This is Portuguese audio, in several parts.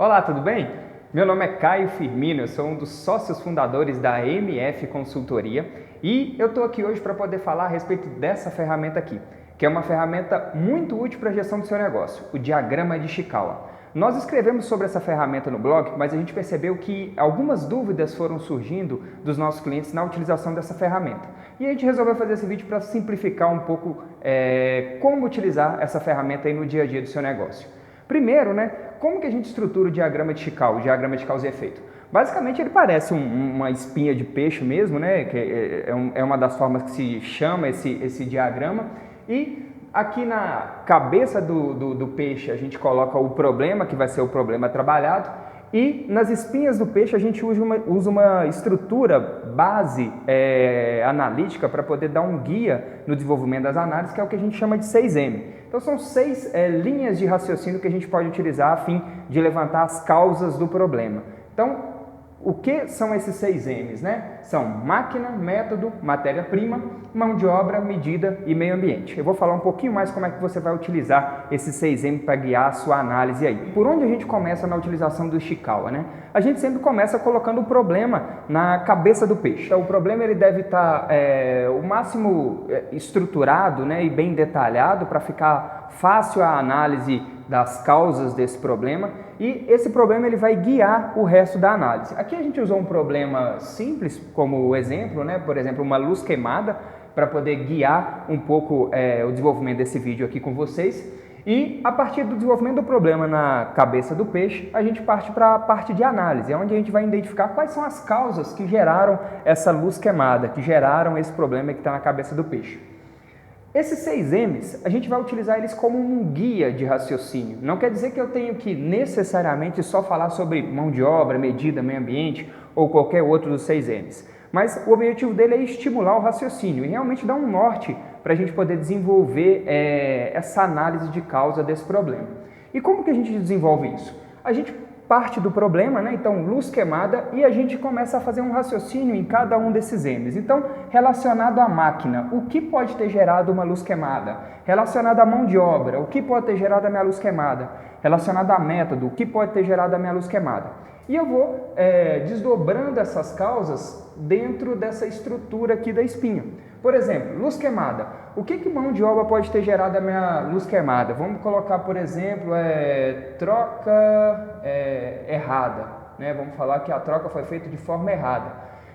Olá, tudo bem? Meu nome é Caio Firmino, eu sou um dos sócios fundadores da MF Consultoria e eu estou aqui hoje para poder falar a respeito dessa ferramenta aqui, que é uma ferramenta muito útil para a gestão do seu negócio, o diagrama de Ishikawa. Nós escrevemos sobre essa ferramenta no blog, mas a gente percebeu que algumas dúvidas foram surgindo dos nossos clientes na utilização dessa ferramenta. E a gente resolveu fazer esse vídeo para simplificar um pouco como utilizar essa ferramenta aí no dia a dia do seu negócio. Primeiro, como que a gente estrutura o diagrama de Ishikawa, o diagrama de causa e efeito? Basicamente ele parece uma espinha de peixe mesmo, que é uma das formas que se chama esse diagrama. E aqui na cabeça do peixe a gente coloca o problema, que vai ser o problema trabalhado, e nas espinhas do peixe a gente usa uma estrutura base analítica para poder dar um guia no desenvolvimento das análises, que é o que a gente chama de 6M. Então são 6 linhas de raciocínio que a gente pode utilizar a fim de levantar as causas do problema. Então, o que são esses 6 M's, São máquina, método, matéria-prima, mão de obra, medida e meio ambiente. Eu vou falar um pouquinho mais como é que você vai utilizar esses 6 M para guiar a sua análise aí. Por onde a gente começa na utilização do Ishikawa, A gente sempre começa colocando o problema na cabeça do peixe. Então, o problema ele deve estar o máximo estruturado e bem detalhado para ficar fácil a análise das causas desse problema, e esse problema ele vai guiar o resto da análise. Aqui a gente usou um problema simples como exemplo, por exemplo, uma luz queimada, para poder guiar um pouco o desenvolvimento desse vídeo aqui com vocês. E a partir do desenvolvimento do problema na cabeça do peixe, a gente parte para a parte de análise, onde a gente vai identificar quais são as causas que geraram essa luz queimada, que geraram esse problema que está na cabeça do peixe. Esses 6 M's, a gente vai utilizar eles como um guia de raciocínio. Não quer dizer que eu tenho que necessariamente só falar sobre mão de obra, medida, meio ambiente ou qualquer outro dos 6 M's. Mas o objetivo dele é estimular o raciocínio e realmente dar um norte para a gente poder desenvolver essa análise de causa desse problema. E como que a gente desenvolve isso? A gente parte do problema, Então, luz queimada, e a gente começa a fazer um raciocínio em cada um desses M's. Então, relacionado à máquina, o que pode ter gerado uma luz queimada? Relacionado à mão de obra, o que pode ter gerado a minha luz queimada? Relacionado a método, o que pode ter gerado a minha luz queimada? E eu vou desdobrando essas causas dentro dessa estrutura aqui da espinha. Por exemplo, luz queimada. O que mão de obra pode ter gerado a minha luz queimada? Vamos colocar, por exemplo, troca errada. Vamos falar que a troca foi feita de forma errada.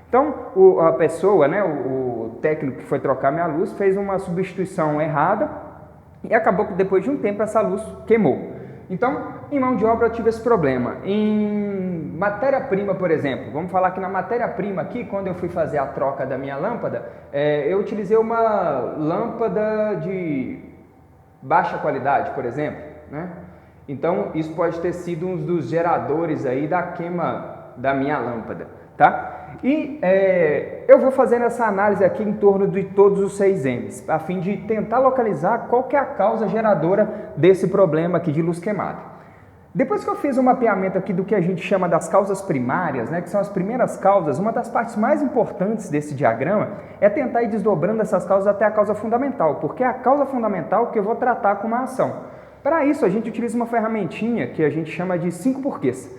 Então, a pessoa, o técnico que foi trocar minha luz, fez uma substituição errada e acabou que depois de um tempo essa luz queimou. Então, em mão de obra eu tive esse problema. Em matéria-prima, por exemplo, vamos falar que na matéria-prima aqui, quando eu fui fazer a troca da minha lâmpada, eu utilizei uma lâmpada de baixa qualidade, por exemplo, Então, isso pode ter sido um dos geradores aí da queima da minha lâmpada, tá? E eu vou fazendo essa análise aqui em torno de todos os 6 M's, a fim de tentar localizar qual que é a causa geradora desse problema aqui de luz queimada. Depois que eu fiz o mapeamento aqui do que a gente chama das causas primárias, que são as primeiras causas, uma das partes mais importantes desse diagrama é tentar ir desdobrando essas causas até a causa fundamental, porque é a causa fundamental que eu vou tratar com uma ação. Para isso, a gente utiliza uma ferramentinha que a gente chama de 5 porquês.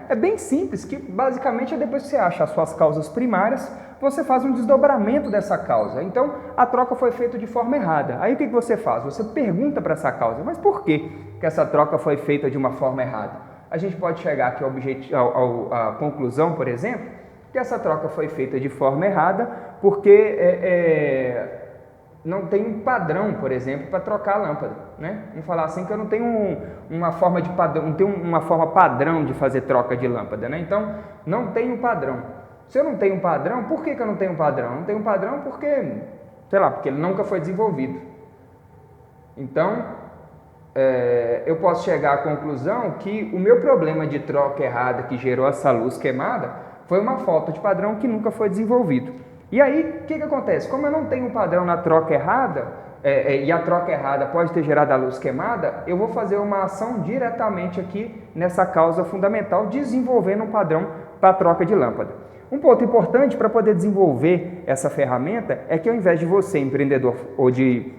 É bem simples, que basicamente é depois que você acha as suas causas primárias, você faz um desdobramento dessa causa. Então, a troca foi feita de forma errada. Aí o que você faz? Você pergunta para essa causa, mas por que essa troca foi feita de uma forma errada? A gente pode chegar aqui à conclusão, por exemplo, que essa troca foi feita de forma errada porque não tem um padrão, por exemplo, para trocar a lâmpada, Vamos falar assim que eu não tenho uma forma de padrão, não tenho uma forma padrão de fazer troca de lâmpada, Então, não tem um padrão. Se eu não tenho um padrão, por que eu não tenho um padrão? Eu não tenho um padrão porque, porque ele nunca foi desenvolvido. Então, eu posso chegar à conclusão que o meu problema de troca errada que gerou essa luz queimada foi uma falta de padrão que nunca foi desenvolvido. E aí, o que acontece? Como eu não tenho um padrão na troca errada, e a troca errada pode ter gerado a luz queimada, eu vou fazer uma ação diretamente aqui nessa causa fundamental, desenvolvendo um padrão para a troca de lâmpada. Um ponto importante para poder desenvolver essa ferramenta é que ao invés de você, empreendedor, ou de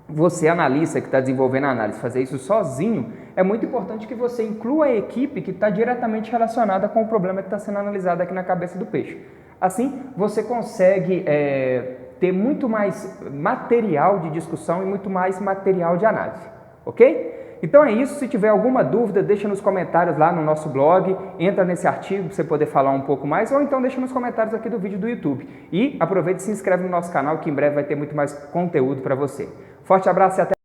você, analista que está desenvolvendo a análise, fazer isso sozinho, é muito importante que você inclua a equipe que está diretamente relacionada com o problema que está sendo analisado aqui na cabeça do peixe. Assim, você consegue ter muito mais material de discussão e muito mais material de análise, ok? Então é isso, se tiver alguma dúvida, deixa nos comentários lá no nosso blog, entra nesse artigo para você poder falar um pouco mais, ou então deixa nos comentários aqui do vídeo do YouTube. E aproveita e se inscreve no nosso canal que em breve vai ter muito mais conteúdo para você. Forte abraço e até